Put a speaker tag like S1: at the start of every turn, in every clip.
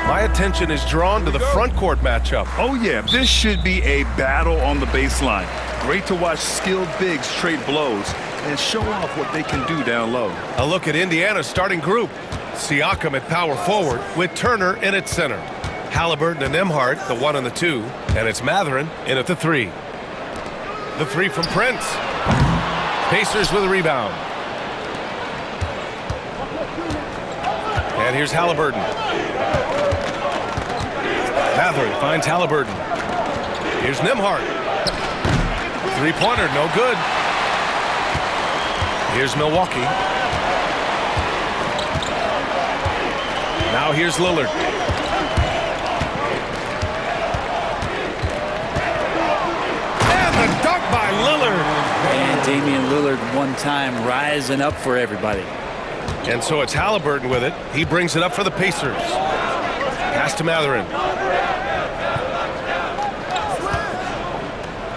S1: My attention is drawn to the front court matchup.
S2: Oh, yeah, this should be a battle on the baseline. Great to watch skilled bigs trade blows and show off what they can do down low.
S1: A look at Indiana's starting group. Siakam at power forward with Turner in at center. Halliburton and Nembhard, the 1 and the 2, and it's Mathurin in at the 3. The 3 from Prince. Pacers with a rebound. And here's Halliburton. Mathurin finds Halliburton. Here's Nembhard. Three-pointer, no good. Here's Milwaukee. Now here's Lillard. And the dunk by Lillard.
S3: And Damian Lillard one time rising up for everybody.
S1: And so it's Halliburton with it. He brings it up for the Pacers. Pass to Mathurin.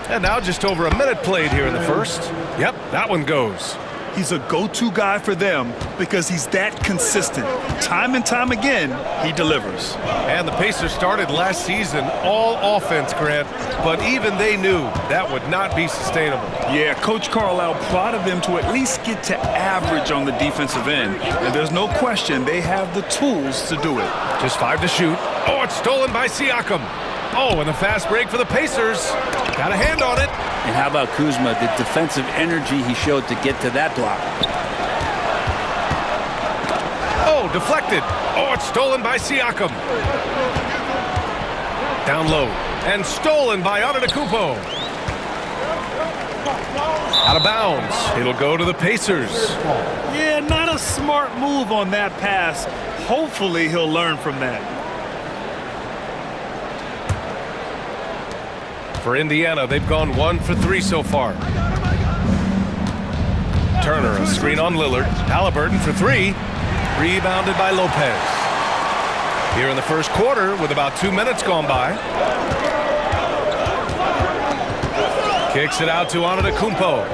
S1: And now just over a minute played here in the first. Yep, that one goes.
S2: He's a go-to guy for them because he's that consistent. Time and time again, he delivers.
S1: And the Pacers started last season all offense, Grant, but even they knew that would not be sustainable.
S2: Yeah, Coach Carlisle prodded them to at least get to average on the defensive end. And there's no question they have the tools to do it.
S1: Just 5 to shoot. Oh, it's stolen by Siakam. Oh, and a fast break for the Pacers. Got a hand on it.
S3: And how about Kuzma, the defensive energy he showed to get to that block.
S1: Oh, deflected. Oh, it's stolen by Siakam. Down low. And stolen by Antetokounmpo. Out of bounds. It'll go to the Pacers.
S2: Yeah, not a smart move on that pass. Hopefully he'll learn from that.
S1: For Indiana, they've gone 1 for 3 so far. Turner, a screen on Lillard. Halliburton for 3. Rebounded by Lopez. Here in the first quarter with about 2 minutes gone by. Kicks it out to Antetokounmpo.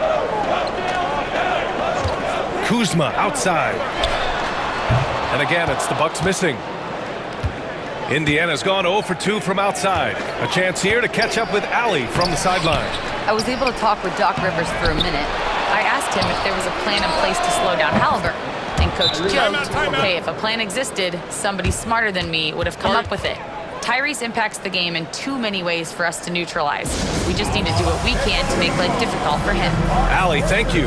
S1: Kuzma outside. And again, it's the Bucks missing. Indiana's gone 0 for 2 from outside. A chance here to catch up with Allie from the sideline.
S4: I was able to talk with Doc Rivers for a minute. I asked him if there was a plan in place to slow down Halliburton. And Coach joked, hey, if a plan existed, somebody smarter than me would have come up with it. Tyrese impacts the game in too many ways for us to neutralize. We just need to do what we can to make life difficult for him.
S1: Allie, thank you.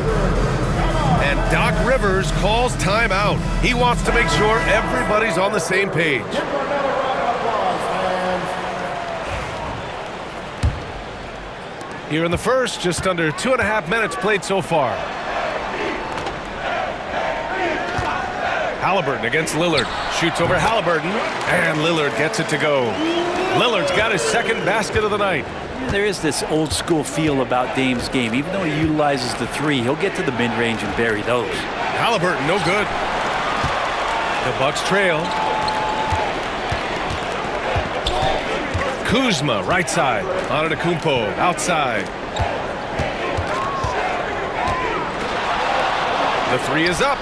S1: And Doc Rivers calls timeout. He wants to make sure everybody's on the same page. Here in the first, just under 2.5 minutes played so far. Halliburton against Lillard. Shoots over Halliburton, and Lillard gets it to go. Lillard's got his second basket of the night.
S3: There is this old school feel about Dame's game. Even though he utilizes the 3, he'll get to the mid-range and bury those.
S1: Halliburton, no good. The Bucks trail. Kuzma, right side. Antetokounmpo, outside. The 3 is up.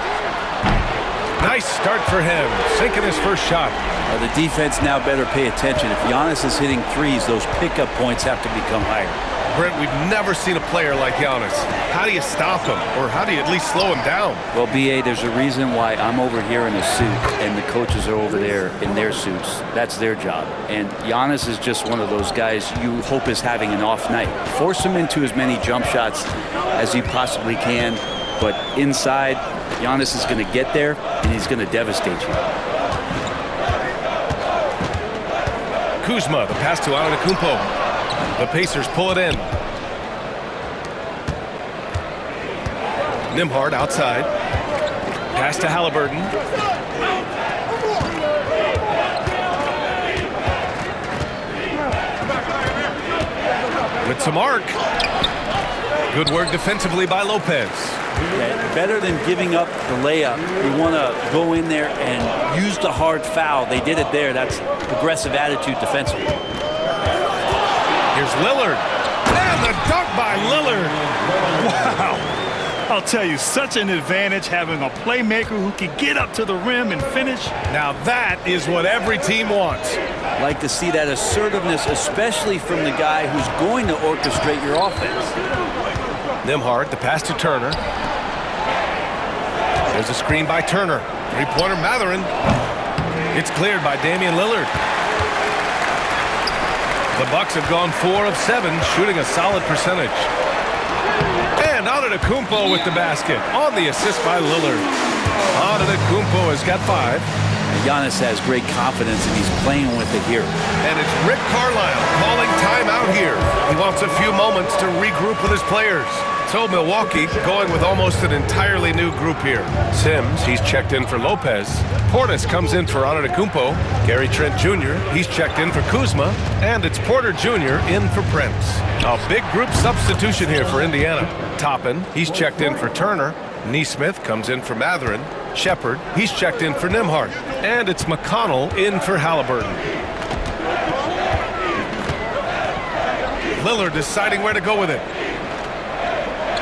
S1: Nice start for him, sinking his first shot.
S3: The defense now better pay attention. If Giannis is hitting 3s, those pickup points have to become higher.
S1: Brent, we've never seen a player like Giannis. How do you stop him, or how do you at least slow him down?
S3: Well, B.A., there's a reason why I'm over here in a suit and the coaches are over there in their suits. That's their job. And Giannis is just one of those guys you hope is having an off night. Force him into as many jump shots as you possibly can, but inside, Giannis is going to get there, and he's going to devastate you.
S1: Kuzma, the pass to Antetokounmpo. The Pacers pull it in. Nembhard outside. Pass to Halliburton. With some arc. Good work defensively by Lopez.
S3: Yeah, better than giving up the layup, you want to go in there and use the hard foul. They did it there. That's aggressive attitude defensively.
S1: Here's Lillard. And the dunk by Lillard.
S2: Wow. I'll tell you, such an advantage having a playmaker who can get up to the rim and finish.
S1: Now that is what every team wants.
S3: Like to see that assertiveness, especially from the guy who's going to orchestrate your offense.
S1: Nembhard, the pass to Turner. There's a screen by Turner. Three-pointer Mathurin. It's cleared by Damian Lillard. The Bucks have gone 4 of 7, shooting a solid percentage. And Antetokounmpo with the basket on the assist by Lillard. Antetokounmpo has got 5.
S3: Giannis has great confidence, and he's playing with it here.
S1: And it's Rick Carlisle calling timeout here. He wants a few moments to regroup with his players. So Milwaukee going with almost an entirely new group here. Sims, he's checked in for Lopez. Portis comes in for Antetokounmpo. Gary Trent Jr., he's checked in for Kuzma. And it's Porter Jr. in for Prince. A big group substitution here for Indiana. Toppin, he's checked in for Turner. Neesmith comes in for Mathurin. Shepard, he's checked in for Nembhard. And it's McConnell in for Halliburton. Lillard deciding where to go with it.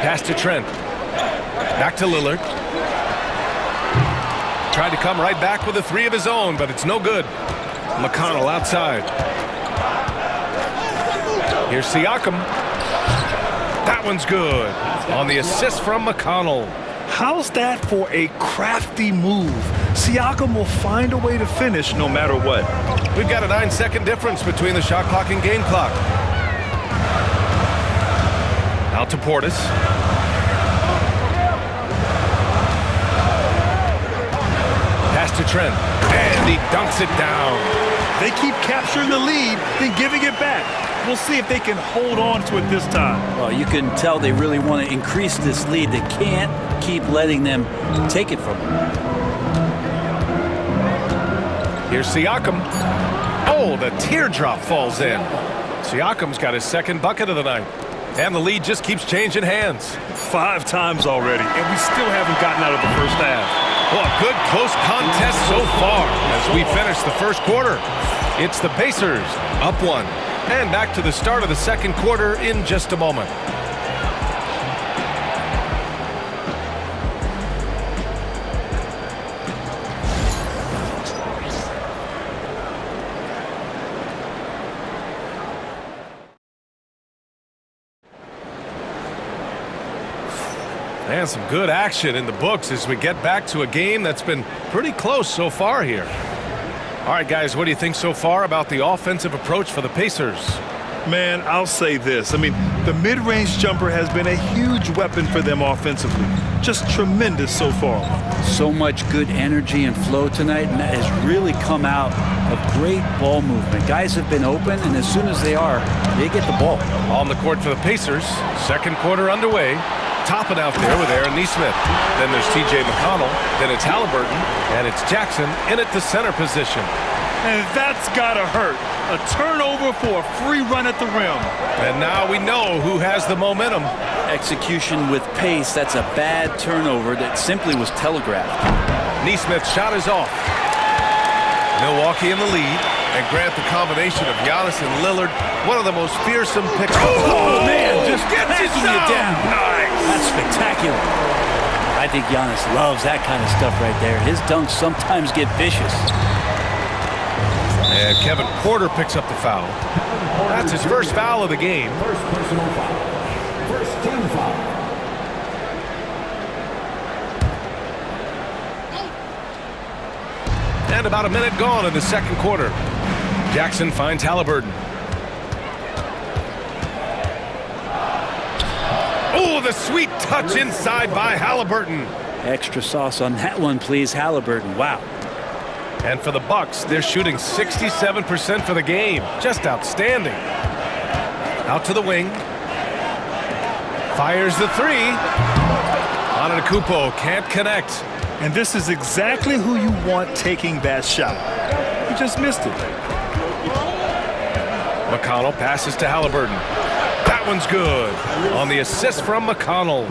S1: Pass to Trent. Back to Lillard. Tried to come right back with a 3 of his own, but it's no good. McConnell outside. Here's Siakam. That one's good. On the assist from McConnell.
S2: How's that for a crafty move? Siakam will find a way to finish no matter what.
S1: We've got a 9-second difference between the shot clock and game clock. Out to Portis. Pass to Trent. And he dunks it down.
S2: They keep capturing the lead, then giving it back. We'll see if they can hold on to it this time.
S3: Well, you can tell they really want to increase this lead. They can't keep letting them take it from them.
S1: Here's Siakam. Oh, the teardrop falls in. Siakam's got his second bucket of the night. And the lead just keeps changing hands.
S2: 5 times already, and we still haven't gotten out of the first half.
S1: Well, a good close contest so far as we finish the first quarter. It's the Pacers up 1. And back to the start of the second quarter in just a moment. And some good action in the books as we get back to a game that's been pretty close so far here. All right, guys, what do you think so far about the offensive approach for the Pacers?
S2: Man, I'll say this. I mean, the mid-range jumper has been a huge weapon for them offensively. Just tremendous so far.
S3: So much good energy and flow tonight, and that has really come out of great ball movement. Guys have been open, and as soon as they are, they get the ball.
S1: On the court for the Pacers. Second quarter underway. Topping out there with Aaron Neesmith. Then there's T.J. McConnell. Then it's Halliburton. And it's Jackson in at the center position.
S2: And that's gotta hurt. A turnover for a free run at the rim.
S1: And now we know who has the momentum.
S3: Execution with pace, that's a bad turnover that simply was telegraphed.
S1: Neesmith's shot is off. Milwaukee in the lead. And grant the combination of Giannis and Lillard, one of the most fearsome picks.
S3: Oh, man, just
S1: gets
S3: you down.
S1: Nice.
S3: That's spectacular. I think Giannis loves that kind of stuff right there. His dunks sometimes get vicious.
S1: And Kevin Porter picks up the foul. That's his first foul of the game.
S5: First personal foul. First team foul.
S1: And about a minute gone in the second quarter. Jackson finds Halliburton. Oh, the sweet touch inside by Halliburton.
S3: Extra sauce on that one, please, Halliburton. Wow.
S1: And for the Bucks, they're shooting 67% for the game. Just outstanding. Out to the wing. Fires the 3. Antetokounmpo can't connect.
S2: And this is exactly who you want taking that shot. He just missed it.
S1: McConnell passes to Halliburton. That one's good. On the assist from McConnell.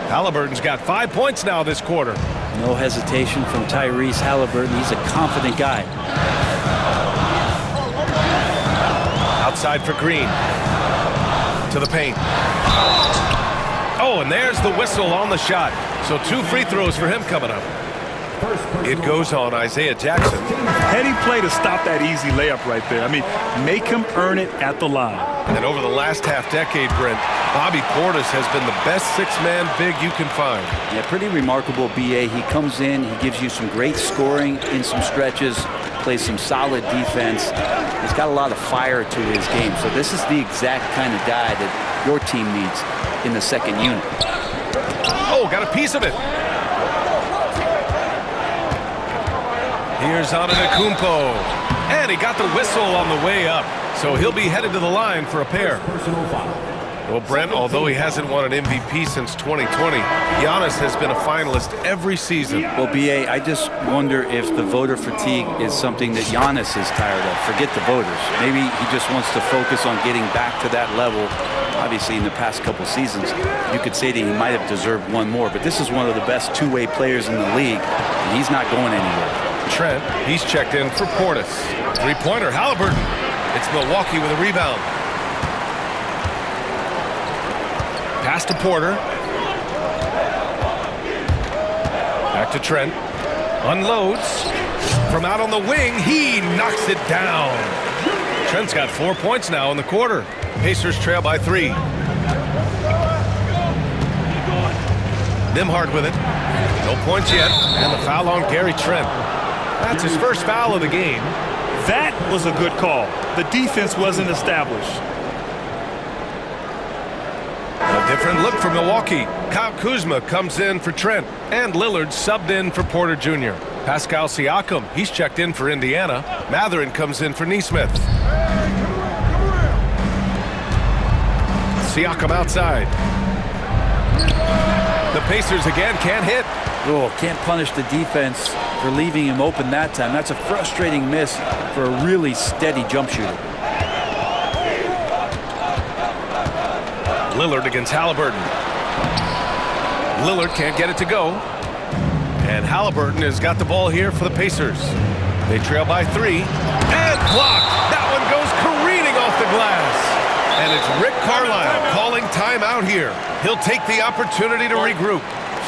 S1: Halliburton's got 5 points now this quarter.
S3: No hesitation from Tyrese Halliburton. He's a confident guy.
S1: Outside for Green. To the paint. Oh, and there's the whistle on the shot. So 2 free throws for him coming up. It goes on Isaiah Jackson.
S2: Heady play to stop that easy layup right there. I mean, make him earn it at the line.
S1: And over the last half-decade, Brent, Bobby Portis has been the best 6-man big you can find.
S3: Yeah, pretty remarkable, B.A. He comes in, he gives you some great scoring in some stretches, plays some solid defense. He's got a lot of fire to his game. So this is the exact kind of guy that your team needs in the second unit.
S1: Oh, got a piece of it. Here's Antetokounmpo. And he got the whistle on the way up. So he'll be headed to the line for a pair.
S5: Personal foul.
S1: Well, Brent, although he hasn't won an MVP since 2020, Giannis has been a finalist every season.
S3: Well, B.A., I just wonder if the voter fatigue is something that Giannis is tired of. Forget the voters. Maybe he just wants to focus on getting back to that level. Obviously, in the past couple seasons, you could say that he might have deserved one more, but this is one of the best two-way players in the league, and he's not going anywhere.
S1: Trent, he's checked in for Portis. Three-pointer, Halliburton. It's Milwaukee with a rebound. Pass to Porter. Back to Trent. Unloads. From out on the wing, he knocks it down. Trent's got 4 points now in the quarter. Pacers trail by 3. Nembhard with it. No points yet. And the foul on Gary Trent. That's his first foul of the game.
S2: That was a good call. The defense wasn't established.
S1: A different look for Milwaukee. Kyle Kuzma comes in for Trent. And Lillard subbed in for Porter Jr. Pascal Siakam, he's checked in for Indiana. Mathurin comes in for Nesmith. Siakam outside. The Pacers again can't hit.
S3: Oh, can't punish the defense for leaving him open that time. That's a frustrating miss for a really steady jump shooter.
S1: Lillard against Halliburton. Lillard can't get it to go. And Halliburton has got the ball here for the Pacers. They trail by 3. And blocked. That one goes careening off the glass. And it's Rick Carlisle calling timeout here. He'll take the opportunity to regroup.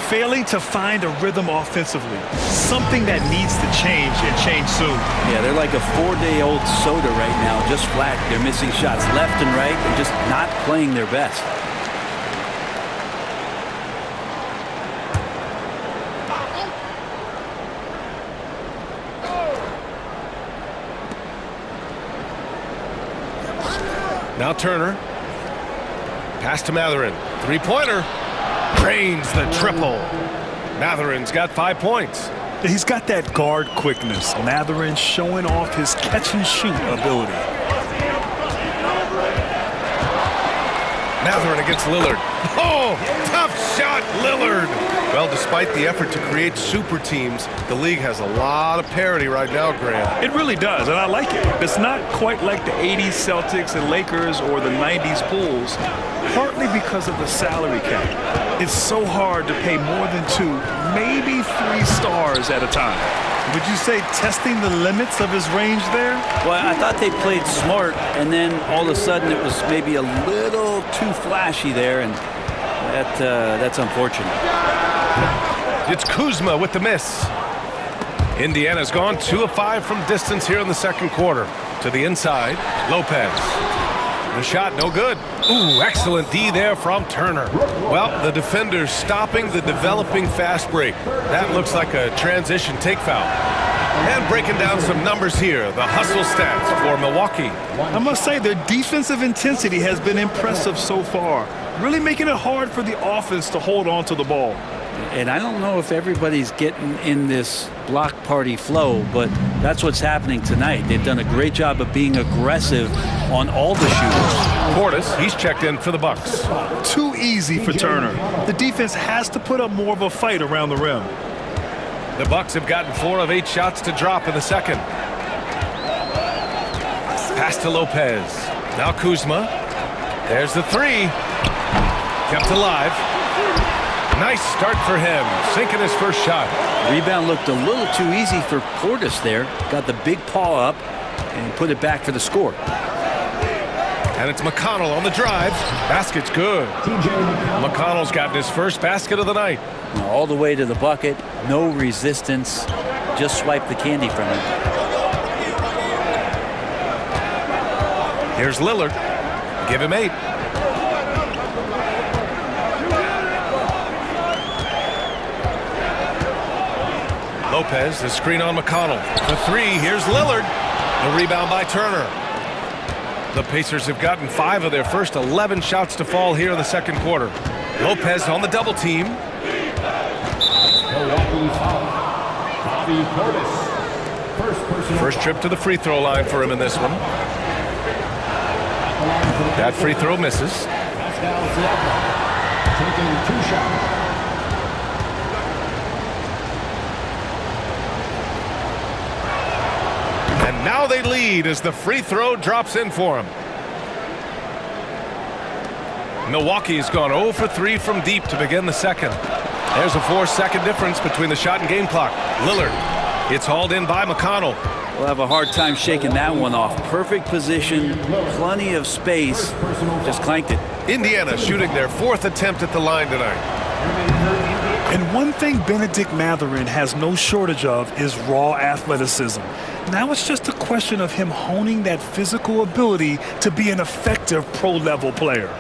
S2: Failing to find a rhythm offensively. Something that needs to change and change soon.
S3: Yeah, they're like a 4-day-old soda right now, just flat. They're missing shots left and right. They're just not playing their best.
S1: Now Turner. Pass to Mathurin. Three-pointer. Drains the triple. Mathurin's got 5 points.
S2: He's got that guard quickness. Mathurin showing off his catch-and-shoot ability.
S1: Mathurin against Lillard. Oh, tough shot, Lillard. Well, despite the effort to create super teams, the league has a lot of parity right now, Graham.
S2: It really does, and I like it. It's not quite like the 80s Celtics and Lakers or the 90s Bulls, partly because of the salary cap. It's so hard to pay more than 2, maybe 3 stars at a time. Would you say testing the limits of his range there?
S3: Well, I thought they played smart, and then all of a sudden it was maybe a little too flashy there, and that's unfortunate.
S1: It's Kuzma with the miss. Indiana's gone 2 of 5 from distance here in the second quarter. To the inside, Lopez. The shot, no good. Ooh, excellent D there from Turner. Well, the defender's stopping the developing fast break. That looks like a transition take foul. And breaking down some numbers here, the hustle stats for Milwaukee.
S2: I must say their defensive intensity has been impressive so far, really making it hard for the offense to hold on to the ball.
S3: And I don't know if everybody's getting in this block party flow, but that's what's happening tonight. They've done a great job of being aggressive on all the shooters.
S1: Portis, he's checked in for the Bucks.
S2: Too easy for Turner. The defense has to put up more of a fight around the rim.
S1: The Bucks have gotten 4 of 8 shots to drop in the second. Pass to Lopez. Now Kuzma. There's the 3. Kept alive. Nice start for him, sinking his first shot.
S3: Rebound looked a little too easy for Portis there. Got the big paw up and put it back for the score.
S1: And it's McConnell on the drive. Basket's good. McConnell's gotten his first basket of the night.
S3: All the way to the bucket, no resistance. Just swipe the candy from him.
S1: Here's Lillard. Give him 8. Lopez, the screen on McConnell. The 3, here's Lillard. The rebound by Turner. The Pacers have gotten 5 of their first 11 shots to fall here in the second quarter. Lopez on the double team. First trip to the free throw line for him in this one. That free throw misses.
S5: Taking 2 shots.
S1: And now they lead as the free throw drops in for him. Milwaukee's gone 0 for 3 from deep to begin the second. There's a 4-second difference between the shot and game clock. Lillard, it's hauled in by McConnell.
S3: We'll have a hard time shaking that one off. Perfect position, plenty of space, just clanked it.
S1: Indiana shooting their 4th attempt at the line tonight.
S2: And one thing Benedict Mathurin has no shortage of is raw athleticism. Now it's just a question of him honing that physical ability to be an effective pro-level player.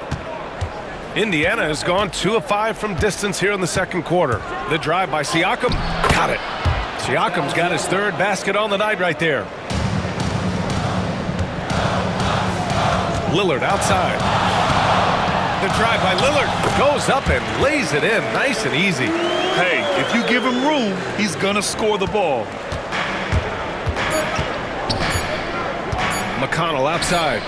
S1: Indiana has gone 2 of 5 from distance here in the second quarter. The drive by Siakam. Got it. Siakam's got his 3rd basket on the night right there. Lillard outside. The drive by Lillard goes up and lays it in nice and easy.
S2: Hey, if you give him room, he's gonna score the ball.
S1: McConnell outside.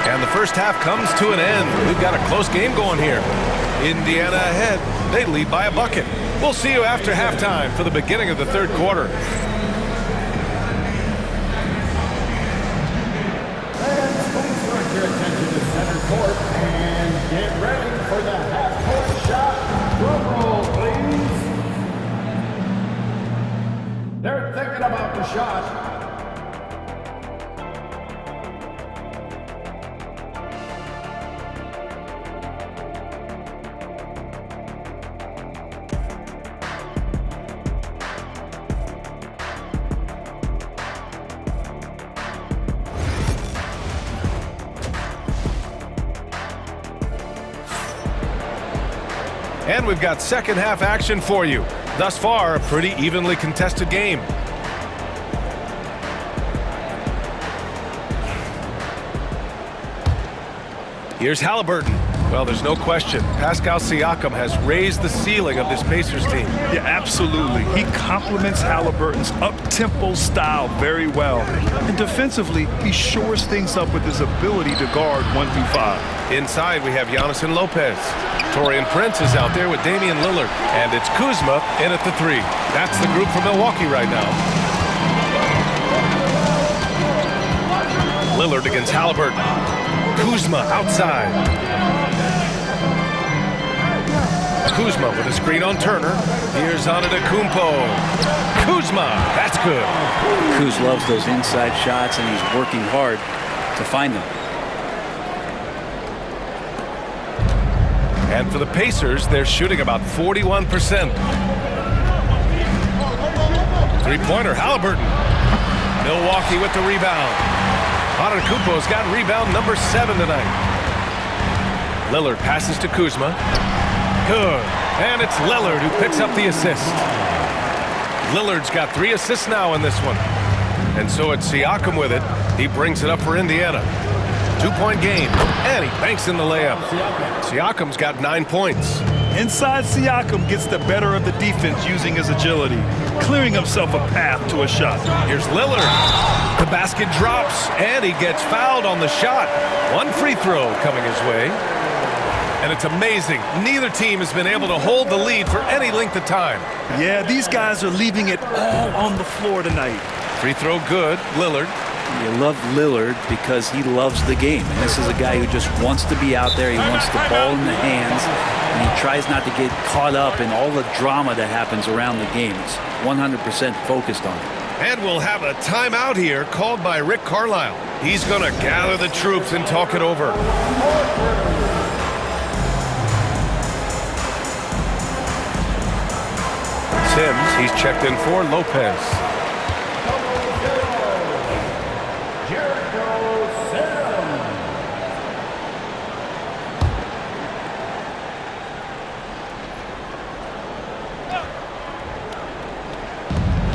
S1: And the first half comes to an end. We've got a close game going here. Indiana ahead. They lead by a bucket. We'll see you after halftime for the beginning of the third quarter.
S5: Fans, please direct your attention to center court and get ready for the half-court shot. Drum roll, please. They're thinking about the shot.
S1: And we've got second half action for you. Thus far, a pretty evenly contested game. Here's Halliburton. Well, there's no question. Pascal Siakam has raised the ceiling of this Pacers team.
S2: Yeah, absolutely. He complements Halliburton's up-tempo style very well. And defensively, he shores things up with his ability to guard 1 through 5.
S1: Inside, we have Giannis and Lopez. Taurean Prince is out there with Damian Lillard. And it's Kuzma in at the 3. That's the group from Milwaukee right now. Lillard against Halliburton. Kuzma outside. Kuzma with a screen on Turner. Here's Antetokounmpo. Kuzma, that's good.
S3: Kuz loves those inside shots, and he's working hard to find them.
S1: And for the Pacers, they're shooting about 41%. Three-pointer, Halliburton. Milwaukee with the rebound. Antetokounmpo's got rebound number 7 tonight. Lillard passes to Kuzma. Good. And it's Lillard who picks up the assist. Lillard's got 3 assists now in this one. And so it's Siakam with it. He brings it up for Indiana. 2-point game. And he banks in the layup. Siakam's got 9 points.
S2: Inside, Siakam gets the better of the defense using his agility, clearing himself a path to a shot.
S1: Here's Lillard. The basket drops, and he gets fouled on the shot. 1 free throw coming his way. And it's amazing. Neither team has been able to hold the lead for any length of time.
S2: Yeah, these guys are leaving it all on the floor tonight.
S1: Free throw good. Lillard.
S3: You love Lillard because he loves the game. And this is a guy who just wants to be out there. He wants the ball in the hands. And he tries not to get caught up in all the drama that happens around the game. He's 100% focused on it.
S1: And we'll have a timeout here called by Rick Carlisle. He's going to gather the troops and talk it over. Sims, he's checked in for Lopez.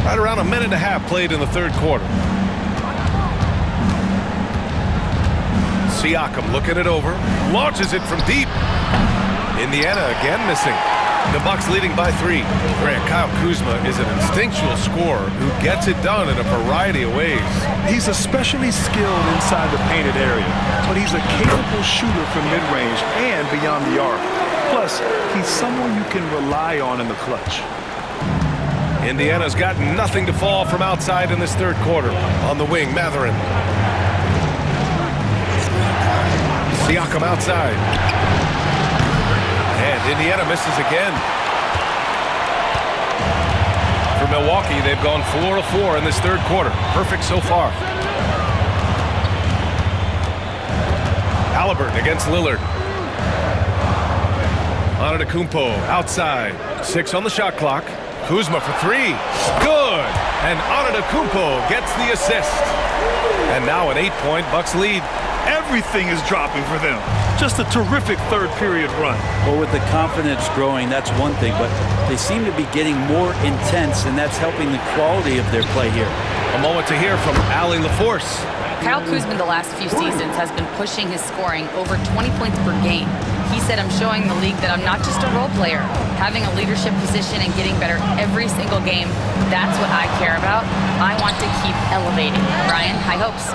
S1: Right around a minute and a half played in the third quarter. Siakam looking it over, launches it from deep. Indiana again missing. The Bucks leading by 3. Grant, Kyle Kuzma is an instinctual scorer who gets it done in a variety of ways.
S2: He's especially skilled inside the painted area, but he's a capable shooter from mid-range and beyond the arc. Plus, he's someone you can rely on in the clutch.
S1: Indiana's got nothing to fall from outside in this third quarter. On the wing, Mathurin. Siakam outside. And Indiana misses again. For Milwaukee, they've gone 4 of 4 in this third quarter. Perfect so far. Halliburton against Lillard. Antetokounmpo outside. 6 on the shot clock. Kuzma for 3. Good. And Antetokounmpo gets the assist. And now an 8-point Bucks lead.
S2: Everything is dropping for them. Just a terrific third period run.
S3: Well, with the confidence growing, that's one thing, but they seem to be getting more intense, and that's helping the quality of their play here.
S1: A moment to hear from Ali LaForce.
S4: Kyle Kuzma the last few seasons has been pushing his scoring over 20 points per game. He said, I'm showing the league that I'm not just a role player. Having a leadership position and getting better every single game, that's what I care about. I want to keep elevating. Brian, high hopes.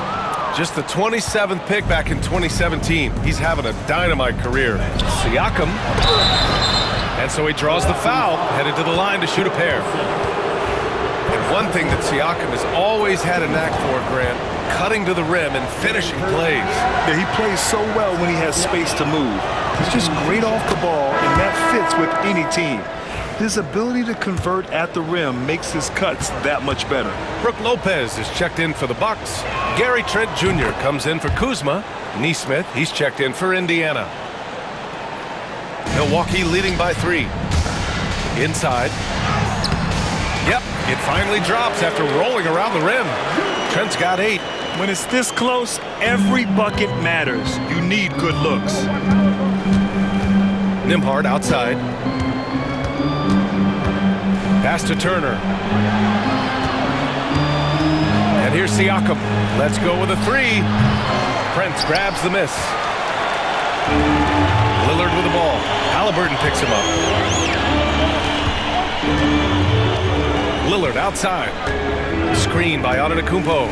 S1: Just the 27th pick back in 2017. He's having a dynamite career. Siakam. And so he draws the foul, headed to the line to shoot a pair. And one thing that Siakam has always had a knack for, Grant, cutting to the rim and finishing plays.
S2: Yeah, he plays so well when he has space to move. He's just great off the ball, and that fits with any team. His ability to convert at the rim makes his cuts that much better.
S1: Brook Lopez is checked in for the Bucks. Gary Trent Jr. comes in for Kuzma. Nesmith, he's checked in for Indiana. Milwaukee leading by 3. Inside. Yep, it finally drops after rolling around the rim. Trent's got 8.
S2: When it's this close, every bucket matters. You need good looks.
S1: Nembhard outside. Pass to Turner. And here's Siakam. Let's go with a 3. Prince grabs the miss. Lillard with the ball. Halliburton picks him up. Lillard outside. Screen by Antetokounmpo.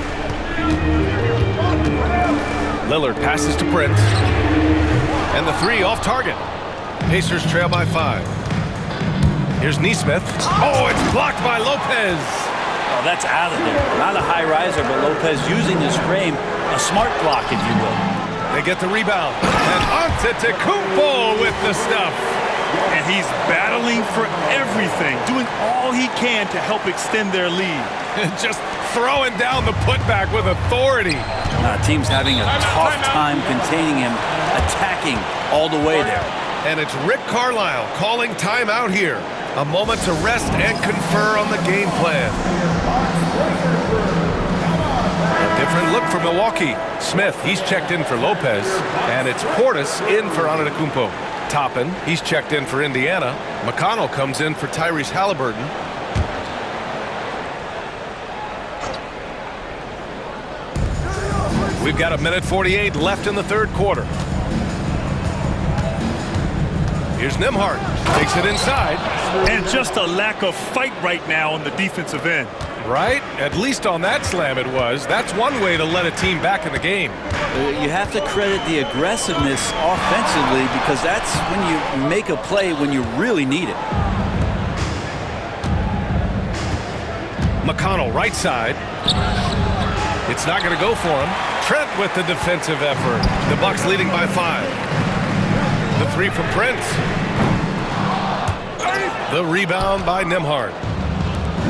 S1: Lillard passes to Prince. And the 3 off target. Pacers trail by 5. Here's Nesmith. Oh, it's blocked by Lopez.
S3: Oh, that's out of there. Not a high riser, but Lopez using his frame, a smart block, if you will.
S1: They get the rebound. And Antetokounmpo with the stuff.
S2: And he's battling for everything, doing all he can to help extend their lead.
S1: Just throwing down the putback with authority.
S3: Team's having a tough time containing him, attacking all the way there.
S1: And it's Rick Carlisle calling timeout here. A moment to rest and confer on the game plan. A different look for Milwaukee. Smith, he's checked in for Lopez. And it's Portis in for Antetokounmpo. Toppin, he's checked in for Indiana. McConnell comes in for Tyrese Halliburton. We've got 1:48 left in the third quarter. Here's Nembhard. Takes it inside.
S2: And just a lack of fight right now on the defensive end.
S1: Right? At least on that slam it was. That's one way to let a team back in the game.
S3: You have to credit the aggressiveness offensively because that's when you make a play when you really need it.
S1: McConnell right side. It's not going to go for him. Trent with the defensive effort. The Bucks leading by 5. The 3 from Prince. The rebound by Nembhard.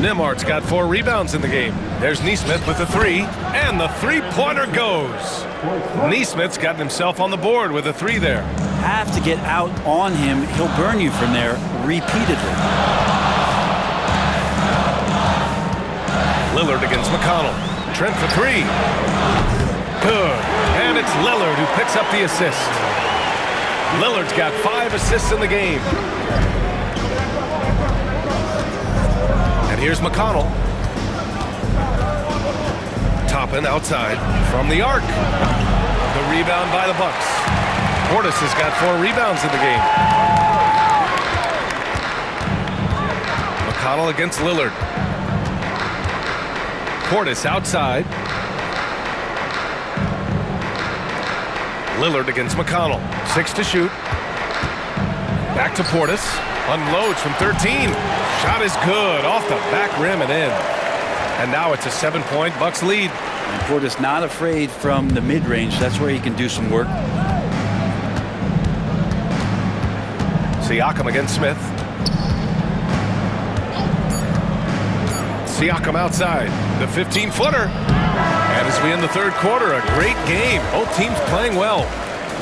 S1: Nimhart's got 4 rebounds in the game. There's Neesmith with the 3, and the three-pointer goes. Neesmith's gotten himself on the board with a 3 there.
S3: Have to get out on him. He'll burn you from there repeatedly.
S1: Lillard against McConnell. Trent for 3. Good. And it's Lillard who picks up the assist. Lillard's got 5 assists in the game. And here's McConnell. Toppin outside from the arc. The rebound by the Bucks. Portis has got 4 rebounds in the game. McConnell against Lillard. Portis outside. Lillard against McConnell. 6 to shoot. Back to Portis. Unloads from 13. Shot is good. Off the back rim and in. And now it's a 7-point Bucks lead.
S3: And Portis not afraid from the mid-range. That's where he can do some work.
S1: Siakam against Smith. Siakam outside. The 15-footer. And as we end the third quarter, a great game. Both teams playing well.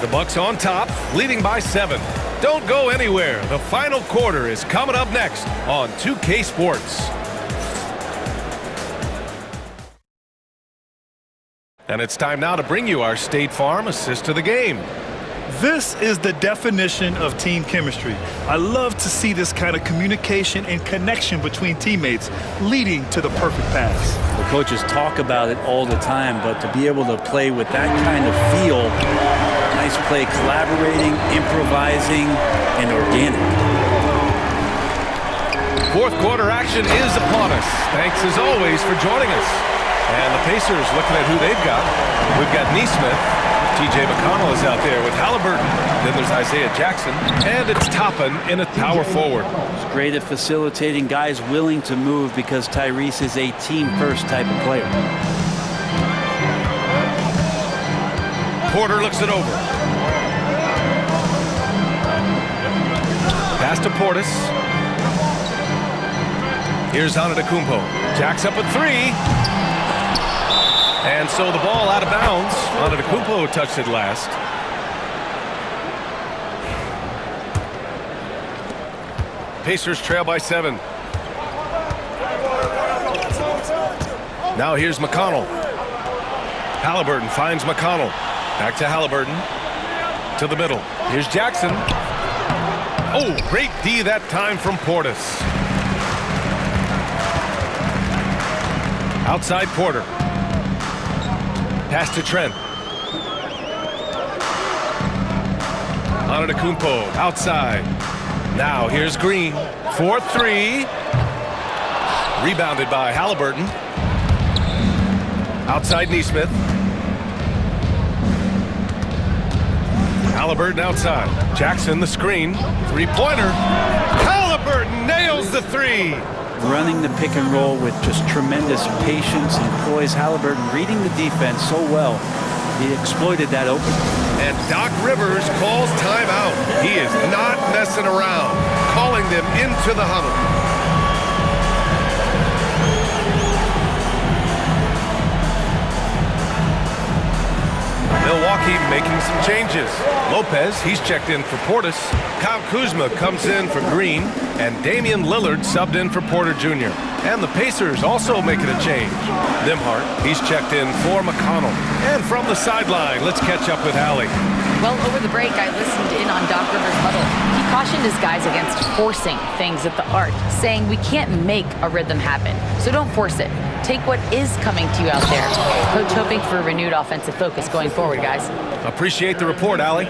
S1: The Bucks on top, leading by 7. Don't go anywhere. The final quarter is coming up next on 2K Sports. And it's time now to bring you our State Farm assist of the game.
S2: This is the definition of team chemistry. I love to see this kind of communication and connection between teammates leading to the perfect pass.
S3: The coaches talk about it all the time, but to be able to play with that kind of feel, nice play, collaborating, improvising, and organic.
S1: Fourth quarter action is upon us. Thanks as always for joining us. And the Pacers looking at who they've got. We've got Neesmith. TJ McConnell is out there with Halliburton. Then there's Isaiah Jackson. And it's Toppin in a power forward.
S3: It's great at facilitating guys willing to move because Tyrese is a team-first type of player.
S1: Porter looks it over. Pass to Portis. Here's Antetokounmpo. Jacks up a 3. And so the ball out of bounds. Antetokounmpo touched it last. Pacers trail by 7. Now here's McConnell. Halliburton finds McConnell. Back to Halliburton. To the middle. Here's Jackson. Oh, great D that time from Portis. Outside Porter. Pass to Trent. Antetokounmpo outside. Now here's Green. 4-3. Rebounded by Halliburton. Outside Neesmith. Halliburton outside. Jackson the screen. 3-pointer. Halliburton nails the 3.
S3: Running the pick and roll with just tremendous patience and poise. Halliburton reading the defense so well. He exploited that opening.
S1: And Doc Rivers calls timeout. He is not messing around, calling them into the huddle. Milwaukee making some changes. Lopez, he's checked in for Portis. Kyle Kuzma comes in for Green. And Damian Lillard subbed in for Porter Jr. And the Pacers also making a change. Nimhart, he's checked in for McConnell. And from the sideline, let's catch up with Hallie.
S4: Well, over the break, I listened in on Doc Rivers' huddle. He cautioned his guys against forcing things at the arc, saying we can't make a rhythm happen, so don't force it. Take what is coming to you out there. Coach hoping for a renewed offensive focus going forward, guys.
S1: Appreciate the report, Allie.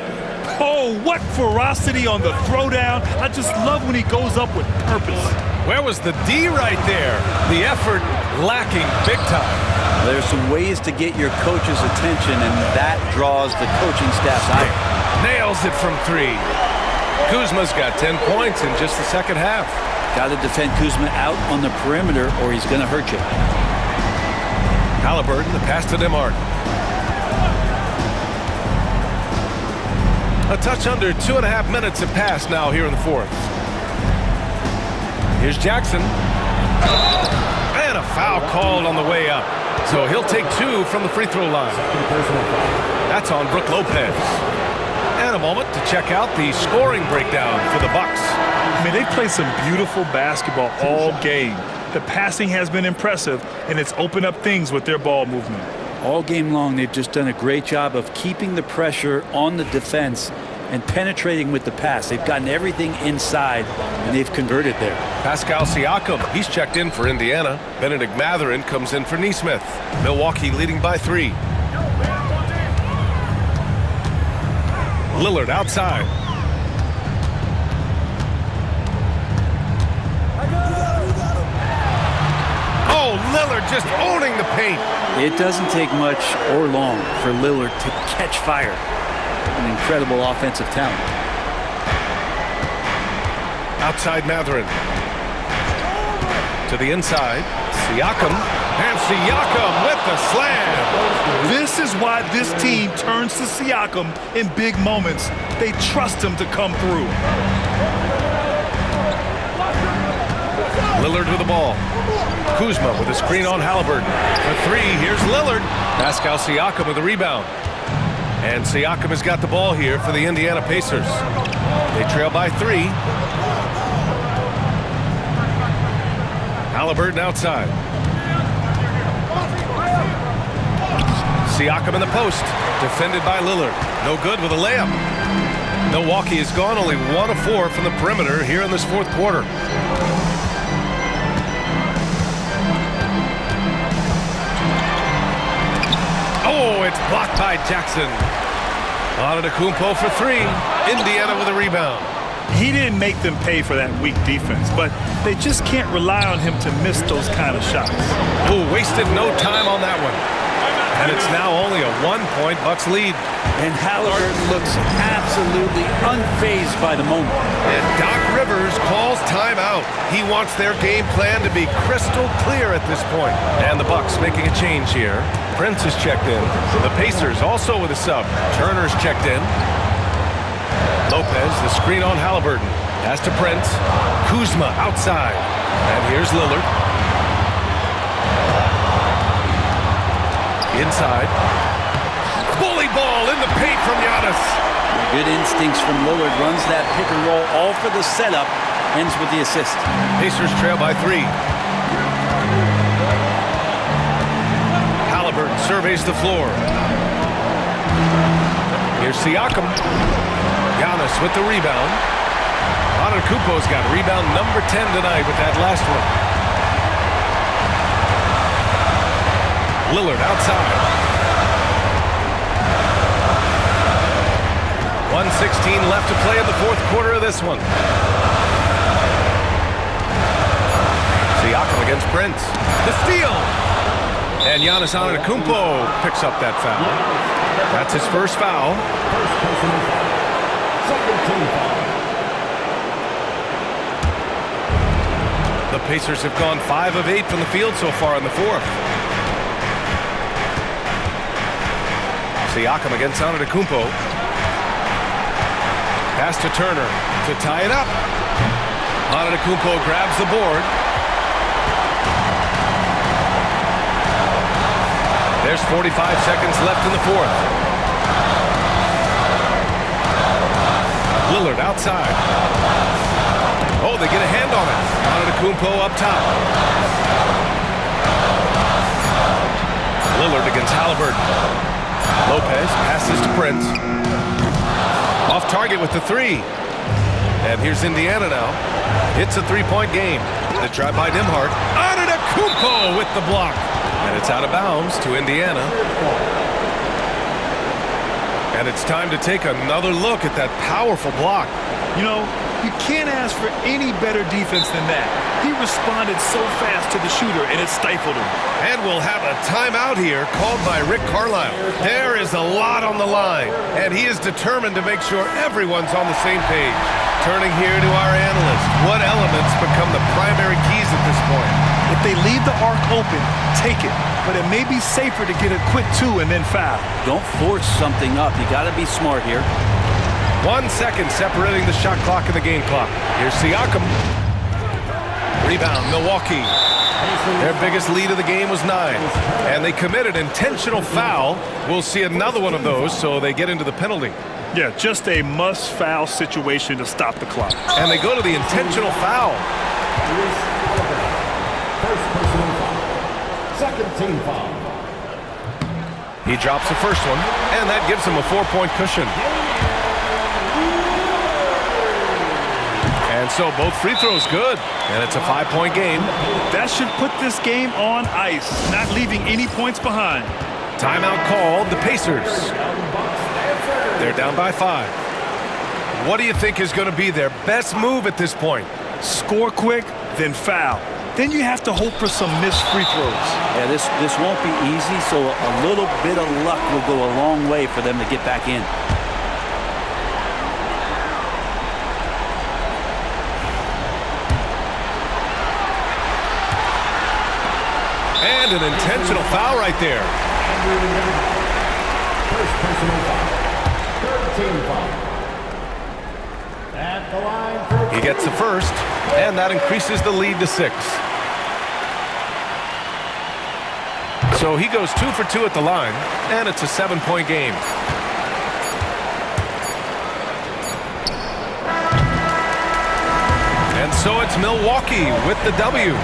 S2: Oh, what ferocity on the throwdown. I just love when he goes up with purpose.
S1: Where was the D right there? The effort lacking big time.
S3: There's some ways to get your coach's attention, and that draws the coaching staff's eye.
S1: Nails it from 3. Kuzma's got 10 points in just the second half.
S3: Got to defend Kuzma out on the perimeter, or he's going to hurt you.
S1: Halliburton, the pass to Nimhart. A touch under 2.5 minutes have passed now here in the fourth. Here's Jackson. And a foul called on the way up. So he'll take 2 from the free throw line. That's on Brook Lopez. And a moment to check out the scoring breakdown for the Bucks.
S2: I mean, they played some beautiful basketball all game. The passing has been impressive, and it's opened up things with their ball movement.
S3: All game long, they've just done a great job of keeping the pressure on the defense and penetrating with the pass. They've gotten everything inside, and they've converted there.
S1: Pascal Siakam, he's checked in for Indiana. Benedict Mathurin comes in for Nesmith. Milwaukee leading by 3. Lillard outside. Oh, Lillard just owning the paint.
S3: It doesn't take much or long for Lillard to catch fire. An incredible offensive talent.
S1: Outside Mathurin. To the inside. Siakam. And Siakam with the slam.
S2: This is why this team turns to Siakam in big moments. They trust him to come through.
S1: Lillard with the ball. Kuzma with a screen on Halliburton. For 3, here's Lillard. Pascal Siakam with the rebound. And Siakam has got the ball here for the Indiana Pacers. They trail by 3. Halliburton outside. Siakam in the post. Defended by Lillard. No good with a layup. Milwaukee has gone only 1 of 4 from the perimeter here in this 4th quarter. Oh, it's blocked by Jackson. Antetokounmpo for 3. Indiana with a rebound.
S2: He didn't make them pay for that weak defense, but they just can't rely on him to miss those kind of shots.
S1: Oh, wasted no time on that one. And it's now only a 1-point Bucks lead.
S3: And Halliburton looks absolutely unfazed by the moment.
S1: And Doc Rivers calls timeout. He wants their game plan to be crystal clear at this point. And the Bucks making a change here. Prince is checked in. The Pacers also with a sub. Turner's checked in. Lopez, the screen on Halliburton. Pass to Prince. Kuzma outside. And here's Lillard. Inside. Bully ball in the paint from Giannis.
S3: Good instincts from Lillard. Runs that pick and roll all for the setup. Ends with the assist.
S1: Pacers trail by 3. Halliburton surveys the floor. Here's Siakam. Giannis with the rebound. Antetokounmpo's got rebound number 10 tonight with that last one. Lillard outside. 1:16 left to play in the 4th quarter of this one. Siakam against Prince. The steal. And Giannis Antetokounmpo picks up that foul. That's his first foul. The Pacers have gone 5 of 8 from the field so far in the 4th. Siakam against Antetokounmpo. Pass to Turner to tie it up. Antetokounmpo grabs the board. There's 45 seconds left in the 4th. Lillard outside. Oh, they get a hand on it. Antetokounmpo up top. Lillard against Halliburton. Lopez passes to Prince. Off target with the 3. And here's Indiana now. It's a 3-point game. The drive by Nembhard. Antetokounmpo with the block. And it's out of bounds to Indiana. And it's time to take another look at that powerful block.
S2: You know, you can't ask for any better defense than that. He responded so fast to the shooter, and it stifled him.
S1: And we'll have a timeout here called by Rick Carlisle. There is a lot on the line, and he is determined to make sure everyone's on the same page. Turning here to our analyst, what elements become the primary keys at this point?
S2: If they leave the arc open, take it. But it may be safer to get a quick 2 and then foul.
S3: Don't force something up. You got to be smart here.
S1: 1 second separating the shot clock and the game clock. Here's Siakam. Rebound, Milwaukee. Their biggest lead of the game was 9, and they committed intentional foul. We'll see another one of those, so they get into the penalty.
S2: Yeah, just a must-foul situation to stop the clock.
S1: And they go to the intentional foul.
S5: First personal foul. Second team foul.
S1: He drops the first one, and that gives him a 4-point cushion. And so both free throws good, and it's a 5-point game.
S2: That should put this game on ice, not leaving any points behind.
S1: Timeout called, the Pacers. They're down by 5. What do you think is going to be their best move at this point?
S2: Score quick, then foul. Then you have to hope for some missed free throws.
S3: Yeah, this won't be easy, so a little bit of luck will go a long way for them to get back in.
S1: And an intentional foul right there.
S5: First personal foul. Third team foul. At the line for...
S1: He gets the first, and that increases the lead to 6. So he goes 2 for 2 at the line, and it's a 7-point game. And so it's Milwaukee with the W.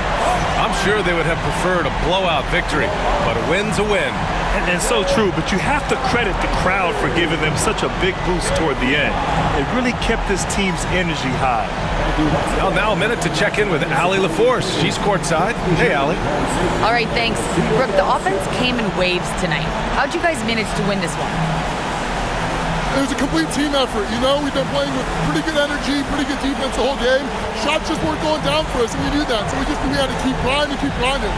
S1: I'm sure they would have preferred a blowout victory, but a win's a win.
S2: And so true, but you have to credit the crowd for giving them such a big boost toward the end. It really kept this team's energy high.
S1: Well, now a minute to check in with Allie LaForce. She's courtside. Hey, Allie.
S4: All right, thanks. Brooke, the offense came in waves tonight. How'd you guys manage to win this one?
S6: It was a complete team effort, you know? We've been playing with pretty good energy, pretty good defense the whole game. Shots just weren't going down for us, and we knew that. So we just knew we had to keep grinding, keep grinding.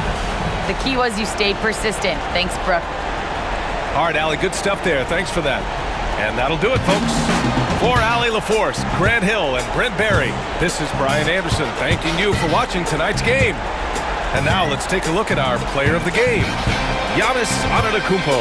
S4: The key was you stayed persistent. Thanks, Brooke.
S1: All right, Allie, good stuff there. Thanks for that. And that'll do it, folks. For Allie LaForce, Grant Hill, and Brent Barry, this is Brian Anderson thanking you for watching tonight's game. And now let's take a look at our player of the game, Giannis Antetokounmpo.